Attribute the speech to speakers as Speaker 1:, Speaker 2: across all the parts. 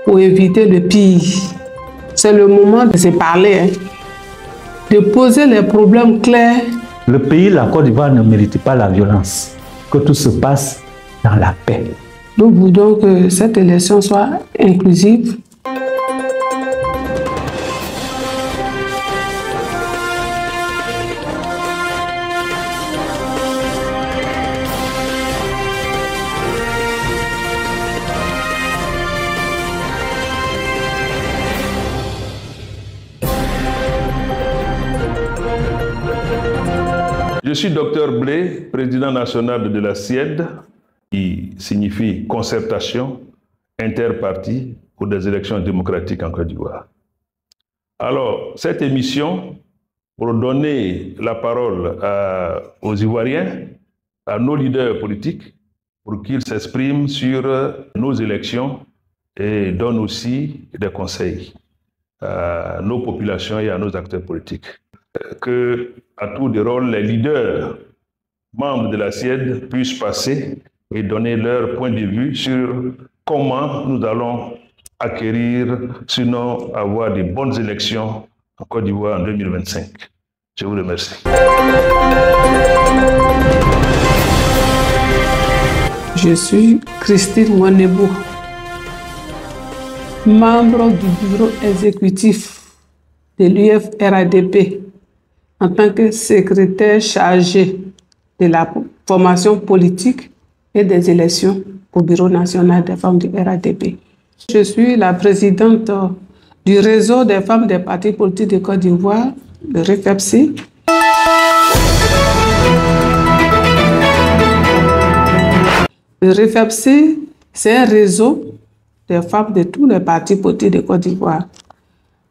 Speaker 1: pour éviter le pire. C'est le moment de se parler, de poser les problèmes clairs.
Speaker 2: Le pays, la Côte d'Ivoire, ne mérite pas la violence. Que tout se passe dans la paix.
Speaker 1: Nous voulons que cette élection soit inclusive.
Speaker 3: Je suis Dr Blé, président national de la CIED, qui signifie concertation interpartie pour des élections démocratiques en Côte d'Ivoire. Alors, cette émission, pour donner la parole aux Ivoiriens, à nos leaders politiques, pour qu'ils s'expriment sur nos élections et donnent aussi des conseils à nos populations et à nos acteurs politiques. Que, à tour de rôle, les leaders membres de la CIED puissent passer et donner leur point de vue sur comment nous allons acquérir, sinon avoir de bonnes élections en Côte d'Ivoire en 2025. Je vous remercie.
Speaker 1: Je suis Christine Wanebo, membre du bureau exécutif de l'UFRADP, en tant que secrétaire chargé de la formation politique et des élections au Bureau national des femmes du RADP. Je suis la présidente du réseau des femmes des partis politiques de Côte d'Ivoire, le REFEPSI. Le REFEPSI, c'est un réseau des femmes de tous les partis politiques de Côte d'Ivoire.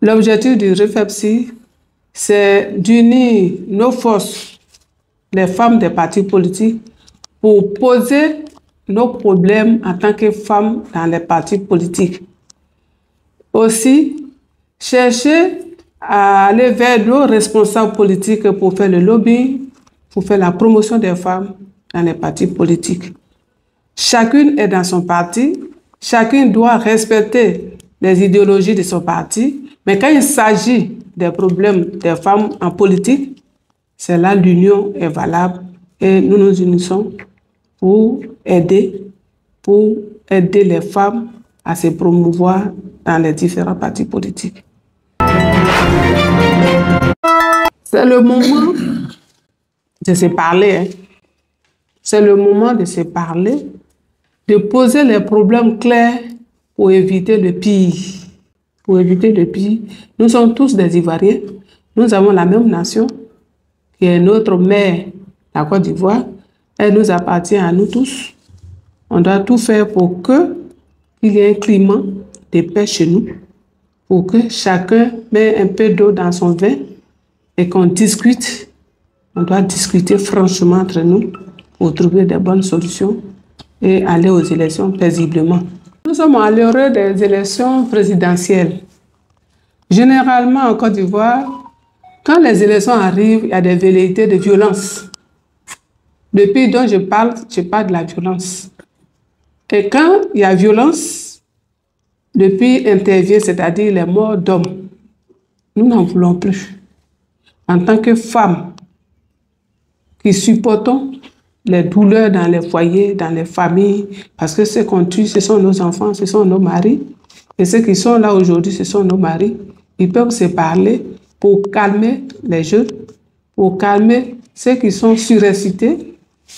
Speaker 1: L'objectif du REFEPSI, c'est d'unir nos forces, les femmes des partis politiques, pour poser nos problèmes en tant que femmes dans les partis politiques. Aussi, chercher à aller vers nos responsables politiques pour faire le lobby, pour faire la promotion des femmes dans les partis politiques. Chacune est dans son parti, chacun doit respecter les idéologies de son parti, mais quand il s'agit des problèmes des femmes en politique, c'est là l'union est valable et nous nous unissons pour aider les femmes à se promouvoir dans les différents partis politiques. C'est le moment de se parler. C'est le moment de se parler, de poser les problèmes clairs pour éviter le pire. Pour éviter le pire, nous sommes tous des Ivoiriens. Nous avons la même nation, qui est notre mère, la Côte d'Ivoire. Elle nous appartient à nous tous. On doit tout faire pour qu'il y ait un climat de paix chez nous, pour que chacun mette un peu d'eau dans son vin et qu'on discute. On doit discuter franchement entre nous pour trouver des bonnes solutions et aller aux élections paisiblement. Nous sommes à l'heure des élections présidentielles. Généralement, en Côte d'Ivoire, quand les élections arrivent, il y a des velléités de violence. Le pays dont je parle de la violence. Et quand il y a violence, le pays intervient, c'est-à-dire les morts d'hommes. Nous n'en voulons plus. En tant que femmes qui supportons les douleurs dans les foyers, dans les familles, parce que ceux qu'on tue, ce sont nos enfants, ce sont nos maris. Et ceux qui sont là aujourd'hui, ce sont nos maris. Ils peuvent se parler pour calmer les jeunes, pour calmer ceux qui sont surexcités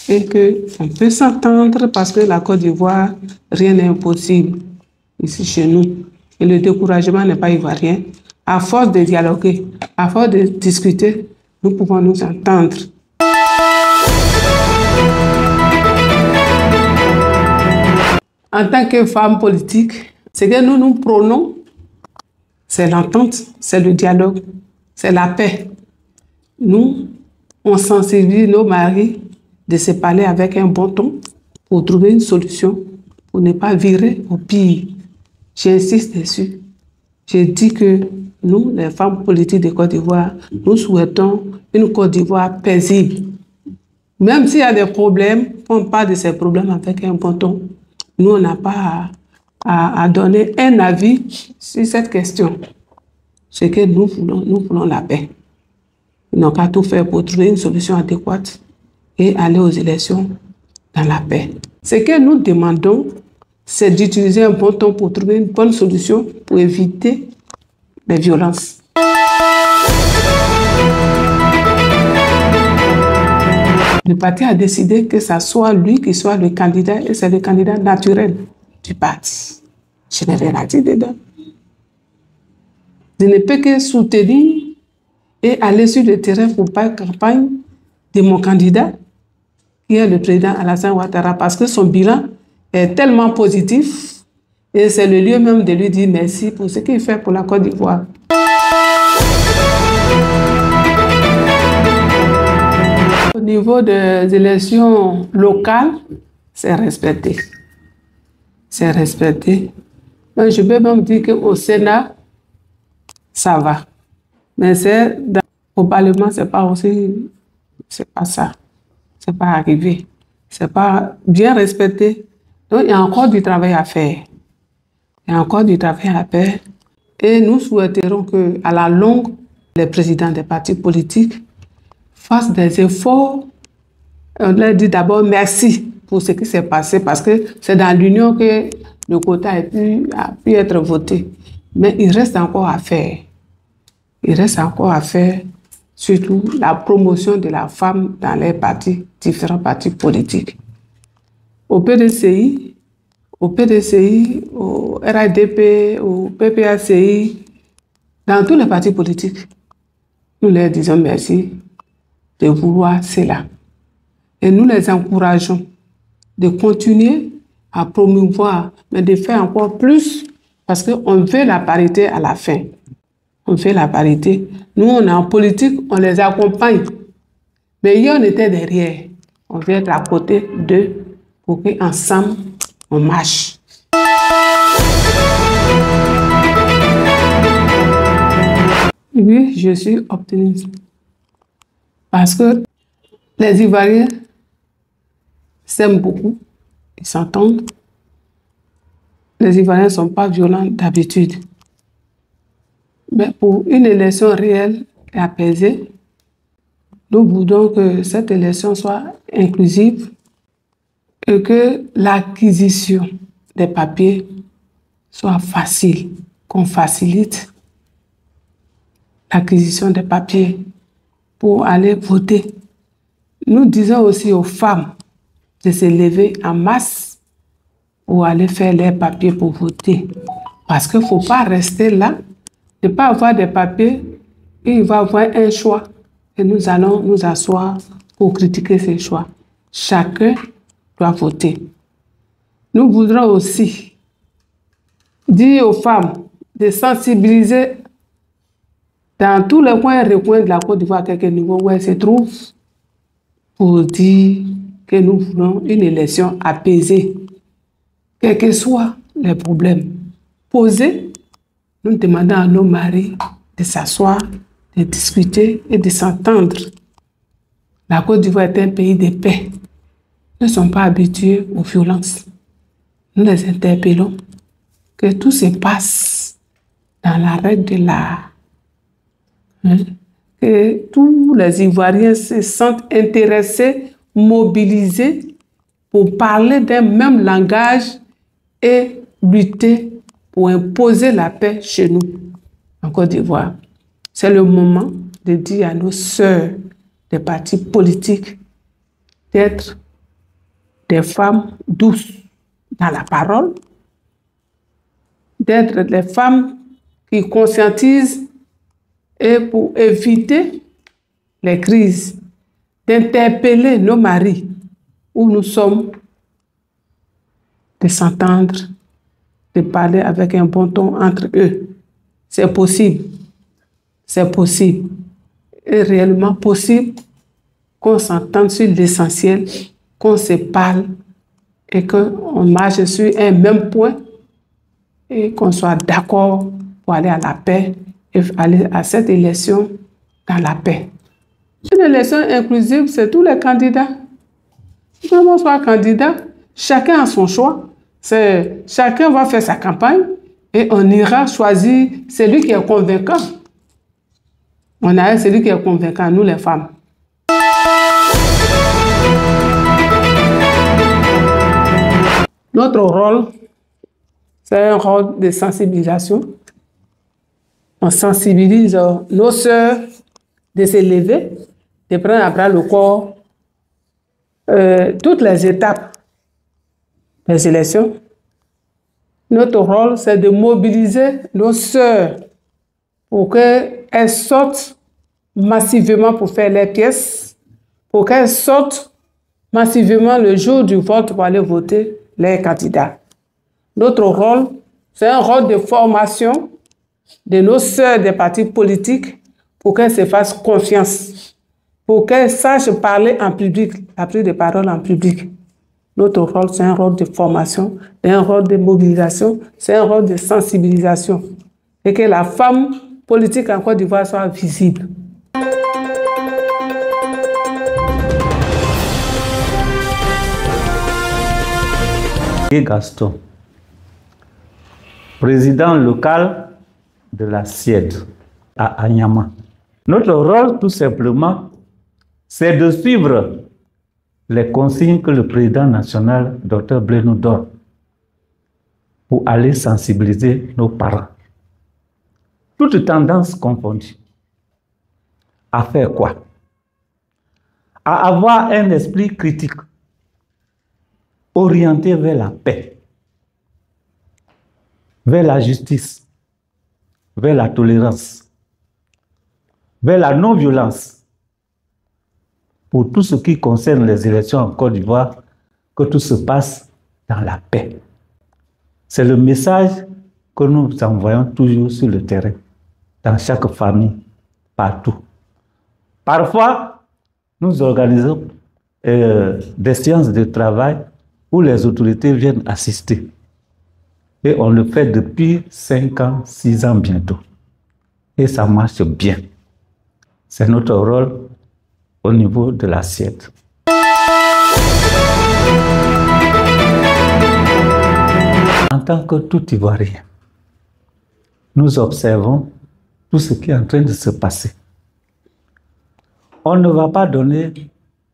Speaker 1: et qu'on peut s'entendre parce que la Côte d'Ivoire, rien n'est impossible ici chez nous. Et le découragement n'est pas ivoirien. À force de dialoguer, à force de discuter, nous pouvons nous entendre. En tant que femmes politiques, ce que nous prônons, c'est l'entente, c'est le dialogue, c'est la paix. Nous, on sensibilise nos maris de se parler avec un bon ton pour trouver une solution, pour ne pas virer au pire. J'insiste dessus. Je dis que nous, les femmes politiques de Côte d'Ivoire, nous souhaitons une Côte d'Ivoire paisible. Même s'il y a des problèmes, on parle de ces problèmes avec un bon ton. Nous, on n'a pas à donner un avis sur cette question. C'est que nous voulons la paix. Ils n'ont qu'à tout faire pour trouver une solution adéquate et aller aux élections dans la paix. Ce que nous demandons, c'est d'utiliser un bon temps pour trouver une bonne solution pour éviter les violences. Le parti a décidé que ce soit lui qui soit le candidat et c'est le candidat naturel du parti. Je n'ai rien à dire dedans. Je ne peux que soutenir et aller sur le terrain pour faire campagne de mon candidat, qui est le président Alassane Ouattara, parce que son bilan est tellement positif et c'est le lieu même de lui dire merci pour ce qu'il fait pour la Côte d'Ivoire. Au niveau des élections locales, c'est respecté. C'est respecté. Mais je peux même dire qu'au Sénat, ça va. Mais au Parlement, c'est pas aussi, c'est pas ça. C'est pas arrivé. C'est pas bien respecté. Donc, il y a encore du travail à faire. Il y a encore du travail à faire. Et nous souhaiterons qu'à la longue, les présidents des partis politiques fassent des efforts. On leur dit d'abord merci pour ce qui s'est passé, parce que c'est dans l'union que le quota a pu être voté. Mais il reste encore à faire. Il reste encore à faire, surtout la promotion de la femme dans les partis, différents partis politiques. Au PDCI, au RADP, au PPACI, dans tous les partis politiques, nous leur disons merci de vouloir cela. Et nous les encourageons de continuer à promouvoir, mais de faire encore plus, parce qu'on veut la parité à la fin. On fait la parité. Nous, on est en politique, on les accompagne. Mais hier, on était derrière. On veut être à côté d'eux pour qu'ensemble, on marche. Oui, je suis optimiste. Parce que les Ivoiriens s'aiment beaucoup, ils s'entendent. Les Ivoiriens ne sont pas violents d'habitude. Mais pour une élection réelle et apaisée, nous voulons que cette élection soit inclusive et que l'acquisition des papiers soit facile, qu'on facilite l'acquisition des papiers pour aller voter. Nous disons aussi aux femmes de se lever en masse pour aller faire leurs papiers pour voter. Parce qu'il ne faut pas rester là, ne pas avoir des papiers, et il va avoir un choix. Et nous allons nous asseoir pour critiquer ces choix. Chacun doit voter. Nous voudrons aussi dire aux femmes de sensibiliser dans tous les coins et recoins de la Côte d'Ivoire, à quelque niveau où elles se trouvent, pour dire que nous voulons une élection apaisée, quels que soient les problèmes posés. Nous demandons à nos maris de s'asseoir, de discuter et de s'entendre. La Côte d'Ivoire est un pays de paix. Nous ne sommes pas habitués aux violences. Nous les interpellons que tout se passe dans la règle de l'art. Que tous les Ivoiriens se sentent intéressés, mobilisés pour parler d'un même langage et lutter pour imposer la paix chez nous, en Côte d'Ivoire. C'est le moment de dire à nos sœurs des partis politiques d'être des femmes douces dans la parole, d'être des femmes qui conscientisent et pour éviter les crises, d'interpeller nos maris où nous sommes, de s'entendre, de parler avec un bon ton entre eux. C'est possible. C'est possible. Et réellement possible qu'on s'entende sur l'essentiel, qu'on se parle et qu'on marche sur un même point et qu'on soit d'accord pour aller à la paix et aller à cette élection dans la paix. Une élection inclusive, c'est tous les candidats. Quand on soit candidat, chacun a son choix. Chacun va faire sa campagne et on ira choisir celui qui est convaincant. On a celui qui est convaincant, nous les femmes. Notre rôle, c'est un rôle de sensibilisation. On sensibilise nos sœurs de s'élever, de prendre à bras le corps toutes les étapes des élections. Notre rôle, c'est de mobiliser nos sœurs pour qu'elles sortent massivement pour faire les pièces, pour qu'elles sortent massivement le jour du vote pour aller voter les candidats. Notre rôle, c'est un rôle de formation de nos sœurs des partis politiques pour qu'elles se fassent confiance, pour qu'elles sachent parler en public, la prise de parole en public. Notre rôle, c'est un rôle de formation, c'est un rôle de mobilisation, c'est un rôle de sensibilisation. Et que la femme politique en Côte d'Ivoire soit visible.
Speaker 2: Gaston, président local de la SIED à Anyama. Notre rôle, tout simplement, c'est de suivre les consignes que le président national, Dr Blé, nous donne pour aller sensibiliser nos parents. Toutes tendances confondues. À faire quoi? À avoir un esprit critique orienté vers la paix, vers la justice, vers la tolérance, vers la non-violence, pour tout ce qui concerne les élections en Côte d'Ivoire, que tout se passe dans la paix. C'est le message que nous envoyons toujours sur le terrain, dans chaque famille, partout. Parfois, nous organisons des séances de travail où les autorités viennent assister. Et on le fait depuis 5 ans, 6 ans bientôt. Et ça marche bien. C'est notre rôle au niveau de l'assiette. En tant que tout Ivoirien, nous observons tout ce qui est en train de se passer. On ne va pas donner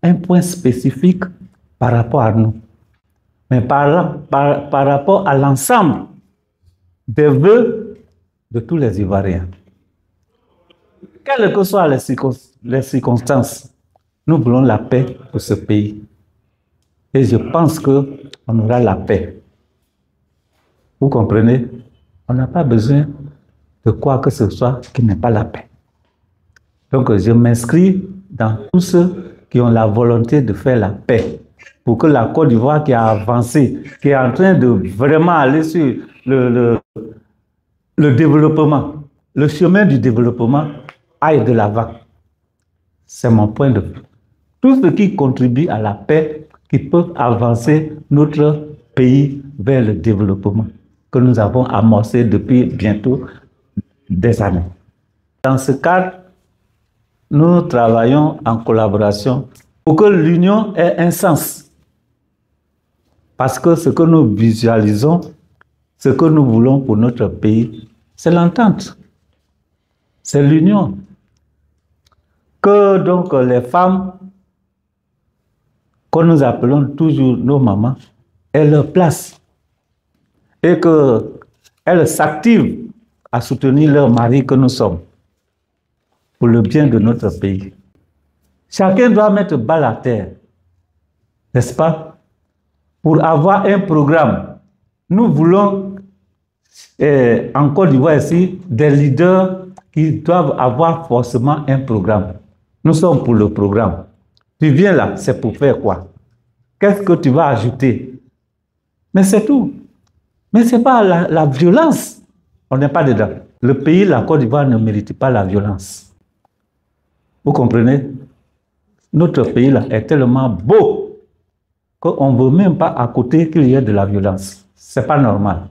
Speaker 2: un point spécifique par rapport à nous, mais par rapport à l'ensemble des vœux de tous les Ivoiriens. Quelles que soient les circonstances, nous voulons la paix pour ce pays. Et je pense qu'on aura la paix. Vous comprenez? On n'a pas besoin de quoi que ce soit qui n'est pas la paix. Donc je m'inscris dans tous ceux qui ont la volonté de faire la paix, pour que la Côte d'Ivoire qui a avancé, qui est en train de vraiment aller sur le développement, le chemin du développement, aille de l'avant. C'est mon point de vue. Tout ce qui contribue à la paix, qui peut avancer notre pays vers le développement, que nous avons amorcé depuis bientôt des années. Dans ce cadre, nous travaillons en collaboration pour que l'union ait un sens. Parce que ce que nous visualisons, ce que nous voulons pour notre pays, c'est l'entente. C'est l'union. Que donc les femmes, que nous appelons toujours nos mamans, aient leur place. Et qu'elles s'activent à soutenir leur mari que nous sommes, pour le bien de notre pays. Chacun doit mettre balle à terre, n'est-ce pas? Pour avoir un programme. Nous voulons, en Côte d'Ivoire ici, des leaders qui doivent avoir forcément un programme. Nous sommes pour le programme. Tu viens là, c'est pour faire quoi? Qu'est-ce que tu vas ajouter? Mais c'est tout. Mais ce n'est pas la violence. On n'est pas dedans. Le pays, la Côte d'Ivoire, ne mérite pas la violence. Vous comprenez? Notre pays là est tellement beau qu'on ne veut même pas à côté qu'il y ait de la violence. Ce n'est pas normal.